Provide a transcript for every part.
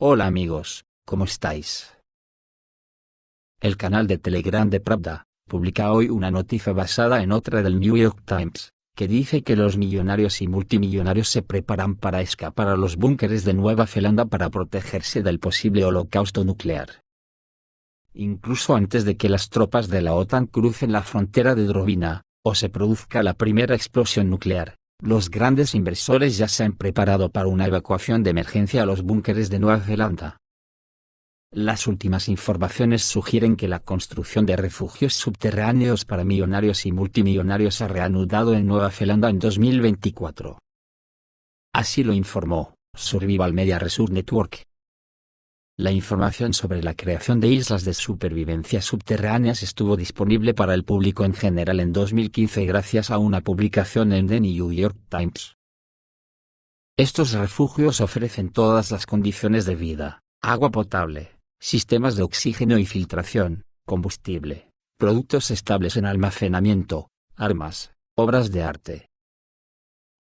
Hola amigos, ¿cómo estáis? El canal de Telegram de Pravda publica hoy una noticia basada en otra del New York Times, que dice que los millonarios y multimillonarios se preparan para escapar a los búnkeres de Nueva Zelanda para protegerse del posible holocausto nuclear. Incluso antes de que las tropas de la OTAN crucen la frontera de Drovina, o se produzca la primera explosión nuclear, los grandes inversores ya se han preparado para una evacuación de emergencia a los búnkeres de Nueva Zelanda. Las últimas informaciones sugieren que la construcción de refugios subterráneos para millonarios y multimillonarios ha reanudado en Nueva Zelanda en 2024. Así lo informó Survival Media Resource Network. La información sobre la creación de islas de supervivencia subterráneas estuvo disponible para el público en general en 2015 gracias a una publicación en The New York Times. Estos refugios ofrecen todas las condiciones de vida: agua potable, sistemas de oxígeno y filtración, combustible, productos estables en almacenamiento, armas, obras de arte,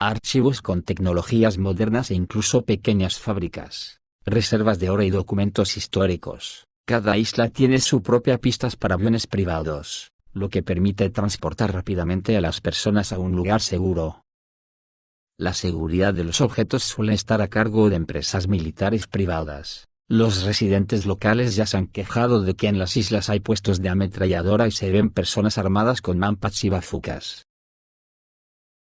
archivos con tecnologías modernas e incluso pequeñas fábricas, reservas de oro y documentos históricos. Cada isla tiene su propia pistas para aviones privados, lo que permite transportar rápidamente a las personas a un lugar seguro. La seguridad de los objetos suele estar a cargo de empresas militares privadas. Los residentes locales ya se han quejado de que en las islas hay puestos de ametralladora y se ven personas armadas con manpads y bazucas.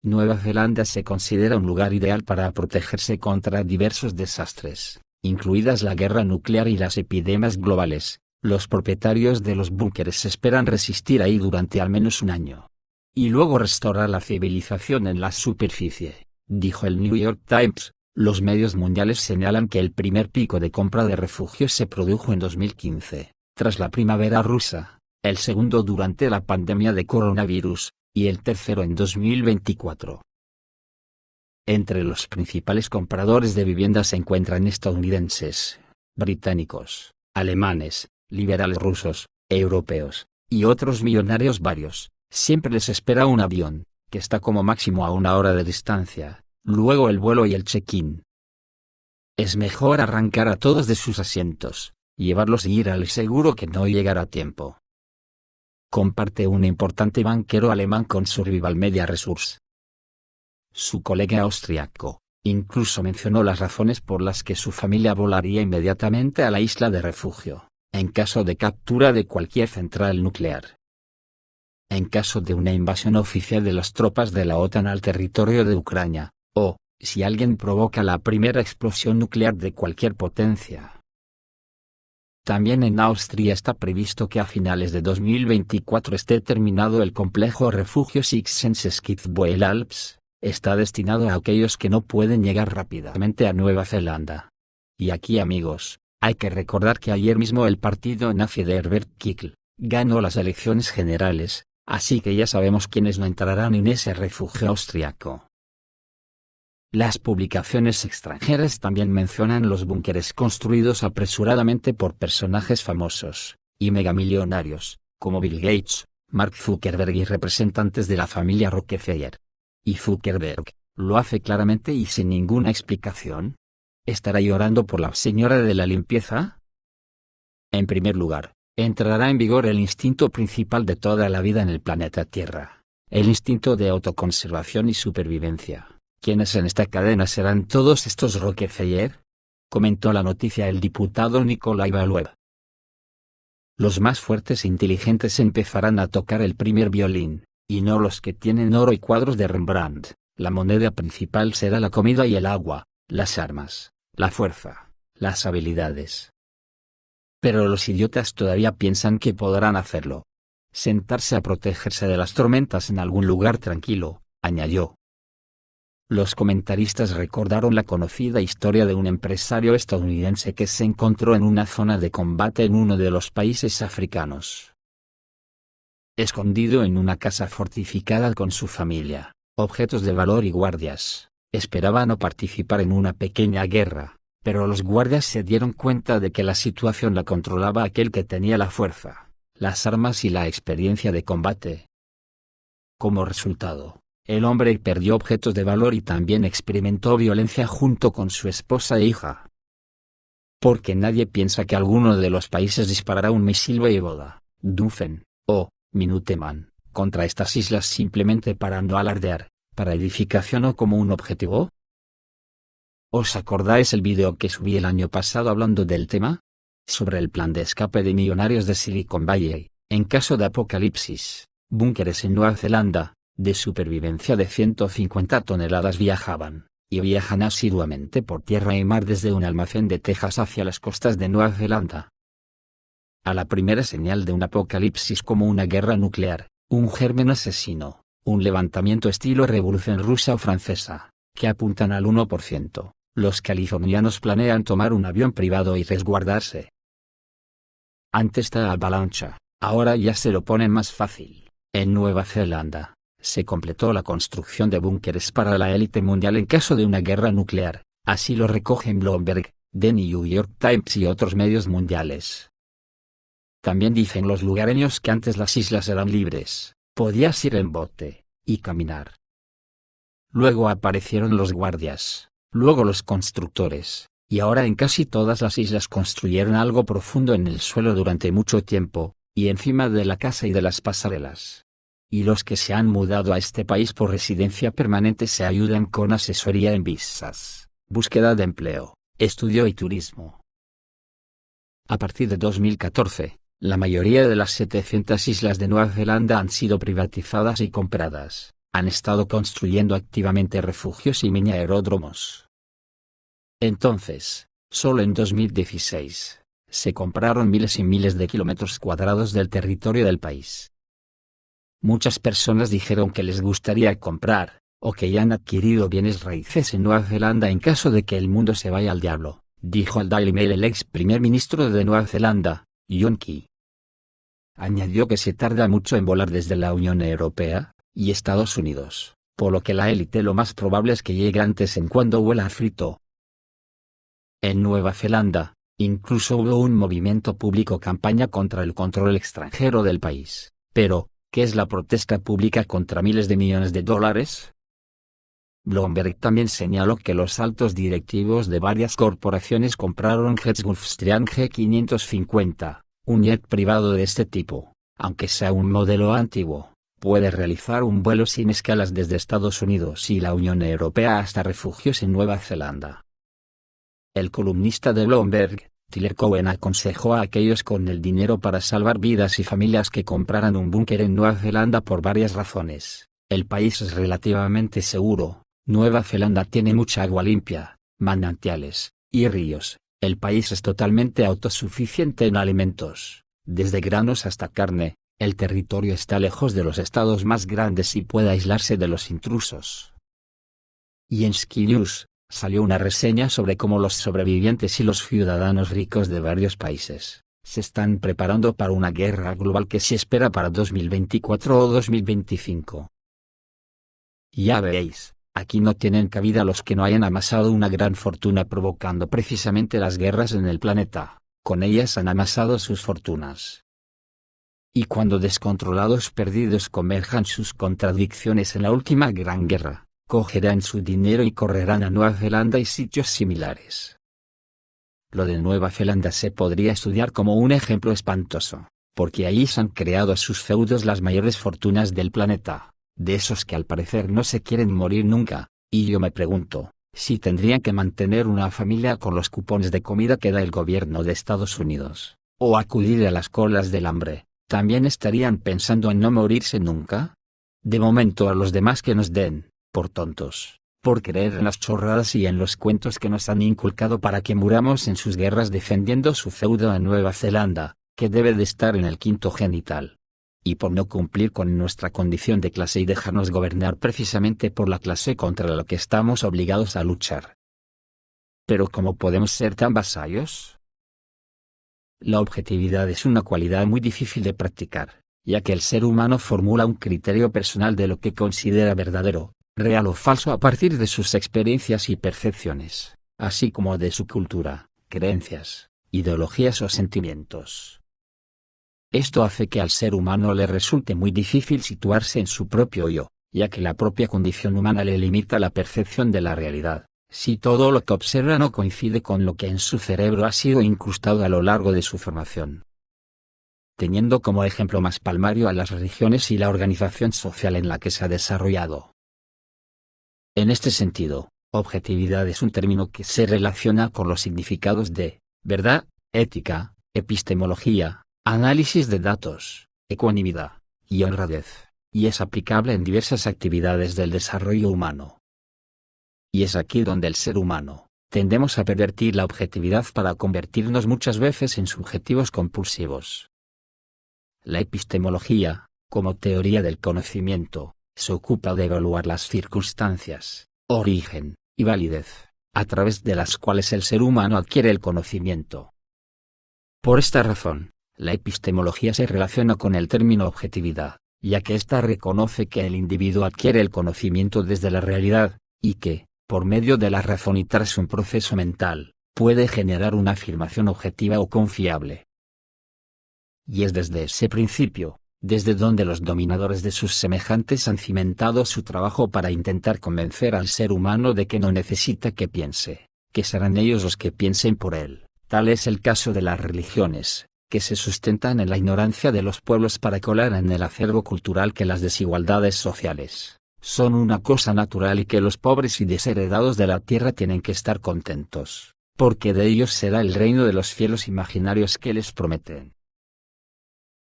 Nueva Zelanda se considera un lugar ideal para protegerse contra diversos desastres, incluidas la guerra nuclear y las epidemias globales. Los propietarios de los búnkeres esperan resistir ahí durante al menos un año, y luego restaurar la civilización en la superficie, dijo el New York Times. Los medios mundiales señalan que el primer pico de compra de refugios se produjo en 2015, tras la primavera rusa, el segundo durante la pandemia de coronavirus, y el tercero en 2024. Entre los principales compradores de viviendas se encuentran estadounidenses, británicos, alemanes, liberales rusos, europeos, y otros millonarios varios. Siempre les espera un avión, que está como máximo a 1 hora de distancia, luego el vuelo y el check-in. Es mejor arrancar a todos de sus asientos, llevarlos y ir al seguro que no llegar a tiempo. Comparte un importante banquero alemán con Survival Media Resource. Su colega austriaco incluso mencionó las razones por las que su familia volaría inmediatamente a la isla de refugio, en caso de captura de cualquier central nuclear. En caso de una invasión oficial de las tropas de la OTAN al territorio de Ucrania, o, si alguien provoca la primera explosión nuclear de cualquier potencia. También en Austria está previsto que a finales de 2024 esté terminado el complejo refugio Sixsense-Skidvoe-Alps. Está destinado a aquellos que no pueden llegar rápidamente a Nueva Zelanda. Y aquí amigos, hay que recordar que ayer mismo el partido nazi de Herbert Kickl ganó las elecciones generales, así que ya sabemos quiénes no entrarán en ese refugio austriaco. Las publicaciones extranjeras también mencionan los búnkeres construidos apresuradamente por personajes famosos y megamillonarios, como Bill Gates, Mark Zuckerberg y representantes de la familia Rockefeller. Y Zuckerberg lo hace claramente y sin ninguna explicación. ¿Estará llorando por la señora de la limpieza? En primer lugar, entrará en vigor el instinto principal de toda la vida en el planeta Tierra, el instinto de autoconservación y supervivencia. ¿Quiénes en esta cadena serán todos estos Rockefeller?, comentó la noticia el diputado Nikolai Valuev. Los más fuertes e inteligentes empezarán a tocar el primer violín, y no los que tienen oro y cuadros de Rembrandt. La moneda principal será la comida y el agua, las armas, la fuerza, las habilidades. Pero los idiotas todavía piensan que podrán hacerlo. Sentarse a protegerse de las tormentas en algún lugar tranquilo, añadió. Los comentaristas recordaron la conocida historia de un empresario estadounidense que se encontró en una zona de combate en uno de los países africanos. Escondido en una casa fortificada con su familia, objetos de valor y guardias, esperaba no participar en una pequeña guerra, pero los guardias se dieron cuenta de que la situación la controlaba aquel que tenía la fuerza, las armas y la experiencia de combate. Como resultado, el hombre perdió objetos de valor y también experimentó violencia junto con su esposa e hija. porque nadie piensa que alguno de los países disparará un misil Voivoda, Dufen, o Minuteman, contra estas islas simplemente para no alardear, para edificación o como un objetivo? ¿Os acordáis el vídeo que subí el año pasado hablando del tema? Sobre el plan de escape de millonarios de Silicon Valley, en caso de apocalipsis, búnkeres en Nueva Zelanda, de supervivencia de 150 toneladas viajaban, y viajan asiduamente por tierra y mar desde un almacén de Texas hacia las costas de Nueva Zelanda. A la primera señal de un apocalipsis como una guerra nuclear, un germen asesino, un levantamiento estilo Revolución Rusa o Francesa, que apuntan al 1%, los californianos planean tomar un avión privado y resguardarse. Ante esta avalancha, ahora ya se lo ponen más fácil. En Nueva Zelanda, se completó la construcción de búnkeres para la élite mundial en caso de una guerra nuclear, así lo recogen Bloomberg, The New York Times y otros medios mundiales. También dicen los lugareños que antes las islas eran libres, podías ir en bote, y caminar. Luego aparecieron los guardias, luego los constructores, y ahora en casi todas las islas construyeron algo profundo en el suelo durante mucho tiempo, y encima de la casa y de las pasarelas. Y los que se han mudado a este país por residencia permanente se ayudan con asesoría en visas, búsqueda de empleo, estudio y turismo. A partir de 2014, la mayoría de las 700 islas de Nueva Zelanda han sido privatizadas y compradas, han estado construyendo activamente refugios y mini aeródromos. Entonces, solo en 2016, se compraron miles y miles de kilómetros cuadrados del territorio del país. Muchas personas dijeron que les gustaría comprar, o que ya han adquirido bienes raíces en Nueva Zelanda en caso de que el mundo se vaya al diablo, dijo al Daily Mail el ex primer ministro de Nueva Zelanda, John Key. Añadió que se tarda mucho en volar desde la Unión Europea y Estados Unidos, por lo que la élite lo más probable es que llegue antes en cuando vuela a frito. En Nueva Zelanda, incluso hubo un movimiento público campaña contra el control extranjero del país, pero, ¿qué es la protesta pública contra miles de millones de dólares? Bloomberg también señaló que los altos directivos de varias corporaciones compraron jets Gulfstream G550, un jet privado de este tipo, aunque sea un modelo antiguo, puede realizar un vuelo sin escalas desde Estados Unidos y la Unión Europea hasta refugios en Nueva Zelanda. El columnista de Bloomberg, Tyler Cowen, aconsejó a aquellos con el dinero para salvar vidas y familias que compraran un búnker en Nueva Zelanda por varias razones. El país es relativamente seguro, Nueva Zelanda tiene mucha agua limpia, manantiales, y ríos, el país es totalmente autosuficiente en alimentos, desde granos hasta carne, el territorio está lejos de los estados más grandes y puede aislarse de los intrusos. Y en Sky News, salió una reseña sobre cómo los sobrevivientes y los ciudadanos ricos de varios países se están preparando para una guerra global que se espera para 2024 o 2025. Ya veis, aquí no tienen cabida los que no hayan amasado una gran fortuna provocando precisamente las guerras en el planeta, con ellas han amasado sus fortunas. Y cuando descontrolados perdidos converjan sus contradicciones en la última gran guerra, cogerán su dinero y correrán a Nueva Zelanda y sitios similares. Lo de Nueva Zelanda se podría estudiar como un ejemplo espantoso, porque allí se han creado a sus feudos las mayores fortunas del planeta, de esos que al parecer no se quieren morir nunca, y yo me pregunto, si tendrían que mantener una familia con los cupones de comida que da el gobierno de Estados Unidos, o acudir a las colas del hambre, ¿también estarían pensando en no morirse nunca? De momento a los demás que nos den, por tontos, por creer en las chorradas y en los cuentos que nos han inculcado para que muramos en sus guerras defendiendo su feudo en Nueva Zelanda, que debe de estar en el quinto genital. Y por no cumplir con nuestra condición de clase y dejarnos gobernar precisamente por la clase contra la que estamos obligados a luchar. Pero ¿cómo podemos ser tan vasallos? La objetividad es una cualidad muy difícil de practicar, ya que el ser humano formula un criterio personal de lo que considera verdadero, real o falso a partir de sus experiencias y percepciones, así como de su cultura, creencias, ideologías o sentimientos. Esto hace que al ser humano le resulte muy difícil situarse en su propio yo, ya que la propia condición humana le limita la percepción de la realidad, si todo lo que observa no coincide con lo que en su cerebro ha sido incrustado a lo largo de su formación. Teniendo como ejemplo más palmario a las religiones y la organización social en la que se ha desarrollado. En este sentido, objetividad es un término que se relaciona con los significados de verdad, ética, epistemología, análisis de datos, ecuanimidad y honradez, y es aplicable en diversas actividades del desarrollo humano. Y es aquí donde el ser humano tendemos a pervertir la objetividad para convertirnos muchas veces en subjetivos compulsivos. La epistemología, como teoría del conocimiento, se ocupa de evaluar las circunstancias, origen y validez, a través de las cuales el ser humano adquiere el conocimiento. Por esta razón, la epistemología se relaciona con el término objetividad, ya que ésta reconoce que el individuo adquiere el conocimiento desde la realidad, y que, por medio de la razón y tras un proceso mental, puede generar una afirmación objetiva o confiable. Y es desde ese principio, desde donde los dominadores de sus semejantes han cimentado su trabajo para intentar convencer al ser humano de que no necesita que piense, que serán ellos los que piensen por él. Tal es el caso de las religiones, que se sustentan en la ignorancia de los pueblos para colar en el acervo cultural que las desigualdades sociales son una cosa natural y que los pobres y desheredados de la tierra tienen que estar contentos, porque de ellos será el reino de los cielos imaginarios que les prometen.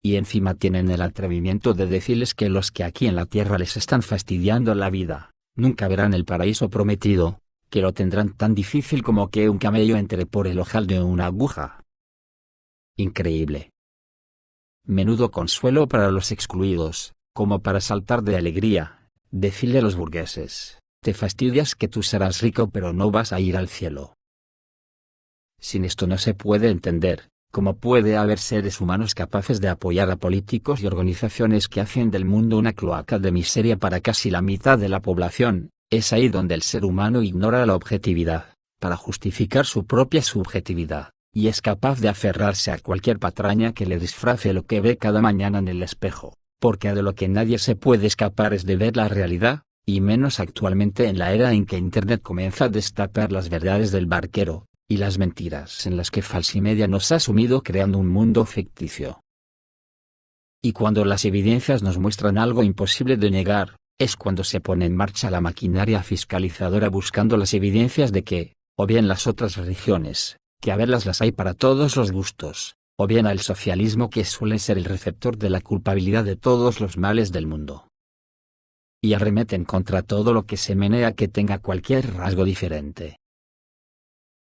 Y encima tienen el atrevimiento de decirles que los que aquí en la tierra les están fastidiando la vida, nunca verán el paraíso prometido, que lo tendrán tan difícil como que un camello entre por el ojal de una aguja. Increíble. Menudo consuelo para los excluidos, como para saltar de alegría, decirle a los burgueses, te fastidias que tú serás rico pero no vas a ir al cielo. Sin esto no se puede entender, cómo puede haber seres humanos capaces de apoyar a políticos y organizaciones que hacen del mundo una cloaca de miseria para casi la mitad de la población. Es ahí donde el ser humano ignora la objetividad, para justificar su propia subjetividad, y es capaz de aferrarse a cualquier patraña que le disfrace lo que ve cada mañana en el espejo, porque de lo que nadie se puede escapar es de ver la realidad, y menos actualmente en la era en que Internet comienza a destapar las verdades del barquero, y las mentiras en las que Falsimedia nos ha sumido creando un mundo ficticio. Y cuando las evidencias nos muestran algo imposible de negar, es cuando se pone en marcha la maquinaria fiscalizadora buscando las evidencias de que, o bien las otras religiones, que a verlas las hay para todos los gustos, o bien al socialismo que suele ser el receptor de la culpabilidad de todos los males del mundo. Y arremeten contra todo lo que se menea que tenga cualquier rasgo diferente.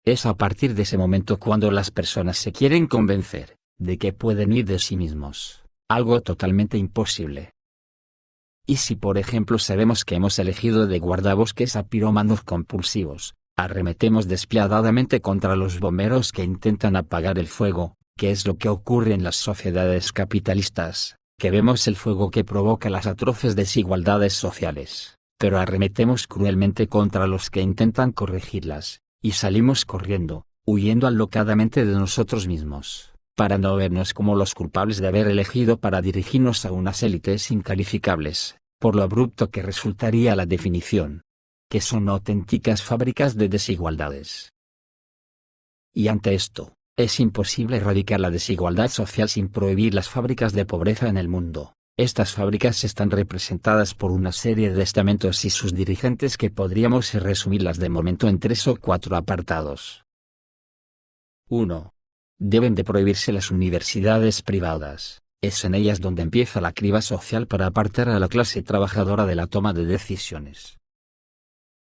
Es a partir de ese momento cuando las personas se quieren convencer de que pueden ir de sí mismos, algo totalmente imposible. Y si por ejemplo sabemos que hemos elegido de guardabosques a pirómanos compulsivos, arremetemos despiadadamente contra los bomberos que intentan apagar el fuego, que es lo que ocurre en las sociedades capitalistas, que vemos el fuego que provoca las atroces desigualdades sociales, pero arremetemos cruelmente contra los que intentan corregirlas, y salimos corriendo, huyendo alocadamente de nosotros mismos, para no vernos como los culpables de haber elegido para dirigirnos a unas élites incalificables, por lo abrupto que resultaría la definición, que son auténticas fábricas de desigualdades. Y ante esto, es imposible erradicar la desigualdad social sin prohibir las fábricas de pobreza en el mundo. Estas fábricas están representadas por una serie de estamentos y sus dirigentes que podríamos resumirlas de momento en 3 o 4 apartados. 1. Deben de prohibirse las universidades privadas, es en ellas donde empieza la criba social para apartar a la clase trabajadora de la toma de decisiones.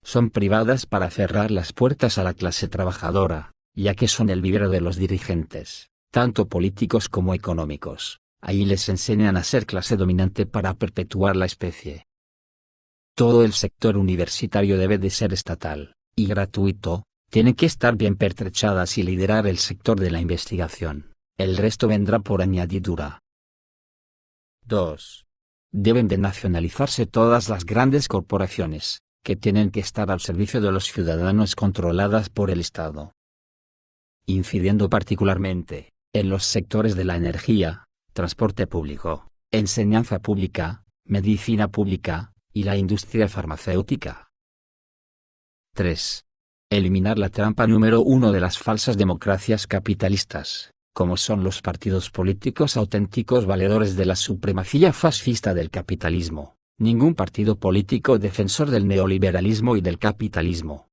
Son privadas para cerrar las puertas a la clase trabajadora, ya que son el vivero de los dirigentes, tanto políticos como económicos. Ahí les enseñan a ser clase dominante para perpetuar la especie. Todo el sector universitario debe de ser estatal, y gratuito, tienen que estar bien pertrechadas y liderar el sector de la investigación, el resto vendrá por añadidura. 2. Deben de nacionalizarse todas las grandes corporaciones, que tienen que estar al servicio de los ciudadanos controladas por el Estado. Incidiendo particularmente, en los sectores de la energía, transporte público, enseñanza pública, medicina pública, y la industria farmacéutica. 3. Eliminar la trampa número uno de las falsas democracias capitalistas, como son los partidos políticos auténticos valedores de la supremacía fascista del capitalismo. Ningún partido político defensor del neoliberalismo y del capitalismo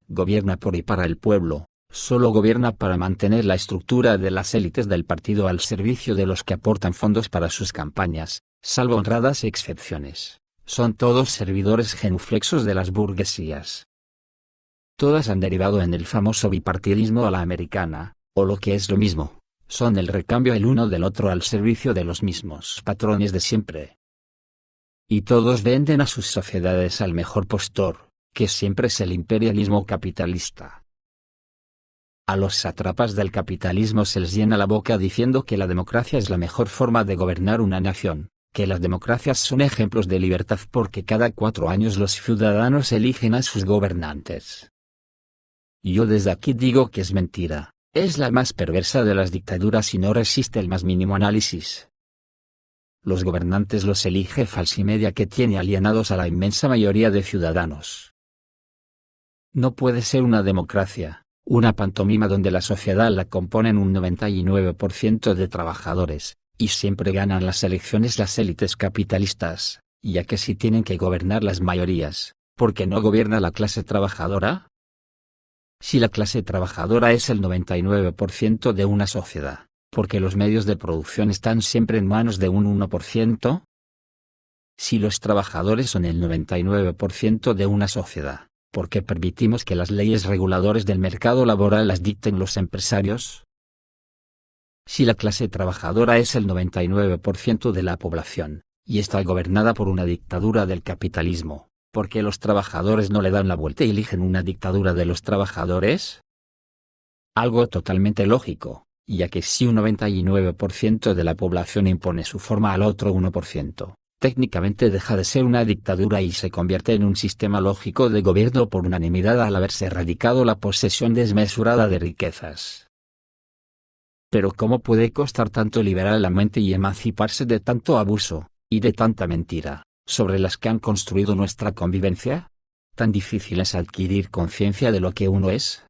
gobierna por y para el pueblo, solo gobierna para mantener la estructura de las élites del partido al servicio de los que aportan fondos para sus campañas, salvo honradas excepciones. Son todos servidores genuflexos de las burguesías. Todas han derivado en el famoso bipartidismo a la americana, o lo que es lo mismo, son el recambio el uno del otro al servicio de los mismos patrones de siempre. Y todos venden a sus sociedades al mejor postor, que siempre es el imperialismo capitalista. A los sátrapas del capitalismo se les llena la boca diciendo que la democracia es la mejor forma de gobernar una nación, que las democracias son ejemplos de libertad porque cada 4 años los ciudadanos eligen a sus gobernantes. Yo desde aquí digo que es mentira, es la más perversa de las dictaduras y no resiste el más mínimo análisis. Los gobernantes los elige Falsimedia que tiene alienados a la inmensa mayoría de ciudadanos. No puede ser una democracia, una pantomima donde la sociedad la componen un 99% de trabajadores, y siempre ganan las elecciones las élites capitalistas, ya que si tienen que gobernar las mayorías, ¿por qué no gobierna la clase trabajadora? Si la clase trabajadora es el 99% de una sociedad, ¿por qué los medios de producción están siempre en manos de un 1%? Si los trabajadores son el 99% de una sociedad, ¿por qué permitimos que las leyes reguladoras del mercado laboral las dicten los empresarios? Si la clase trabajadora es el 99% de la población, y está gobernada por una dictadura del capitalismo, ¿por qué los trabajadores no le dan la vuelta y eligen una dictadura de los trabajadores? Algo totalmente lógico, ya que si un 99% de la población impone su forma al otro 1%, técnicamente deja de ser una dictadura y se convierte en un sistema lógico de gobierno por unanimidad al haberse erradicado la posesión desmesurada de riquezas. Pero ¿cómo puede costar tanto liberar la mente y emanciparse de tanto abuso, y de tanta mentira, sobre las que han construido nuestra convivencia? ¿Tan difícil es adquirir conciencia de lo que uno es?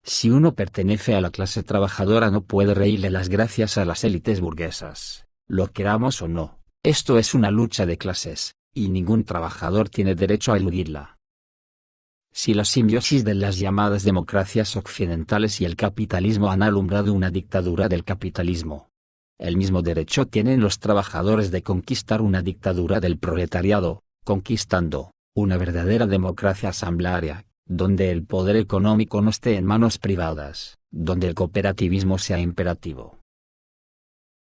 Si uno pertenece a la clase trabajadora no puede reírle las gracias a las élites burguesas, lo queramos o no, esto es una lucha de clases, y ningún trabajador tiene derecho a eludirla. Si la simbiosis de las llamadas democracias occidentales y el capitalismo han alumbrado una dictadura del capitalismo, el mismo derecho tienen los trabajadores de conquistar una dictadura del proletariado, conquistando una verdadera democracia asamblearia, donde el poder económico no esté en manos privadas, donde el cooperativismo sea imperativo.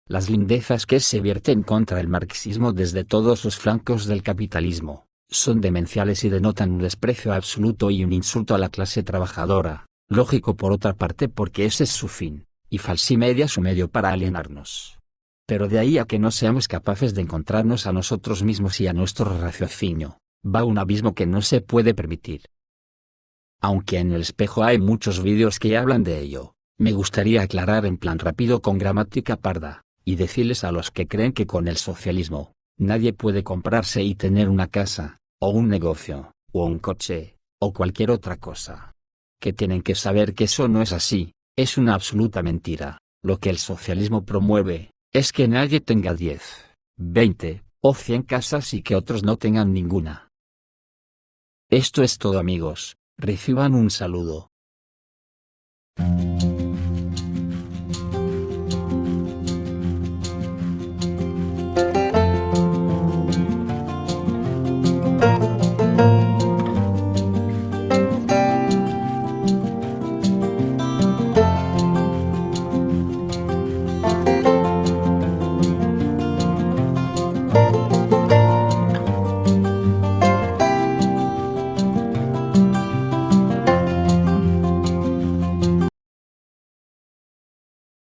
Las lindezas que se vierten contra el marxismo desde todos los flancos del capitalismo, son demenciales y denotan un desprecio absoluto y un insulto a la clase trabajadora, lógico por otra parte porque ese es su fin, y Falsimedia su medio para alienarnos. Pero de ahí a que no seamos capaces de encontrarnos a nosotros mismos y a nuestro raciocinio, va un abismo que no se puede permitir. Aunque en el espejo hay muchos vídeos que hablan de ello, me gustaría aclarar en plan rápido con gramática parda, y decirles a los que creen que con el socialismo, nadie puede comprarse y tener una casa, o un negocio, o un coche, o cualquier otra cosa. Que tienen que saber que eso no es así, es una absoluta mentira. Lo que el socialismo promueve, es que nadie tenga 10, 20, o 100 casas y que otros no tengan ninguna. Esto es todo amigos, reciban un saludo.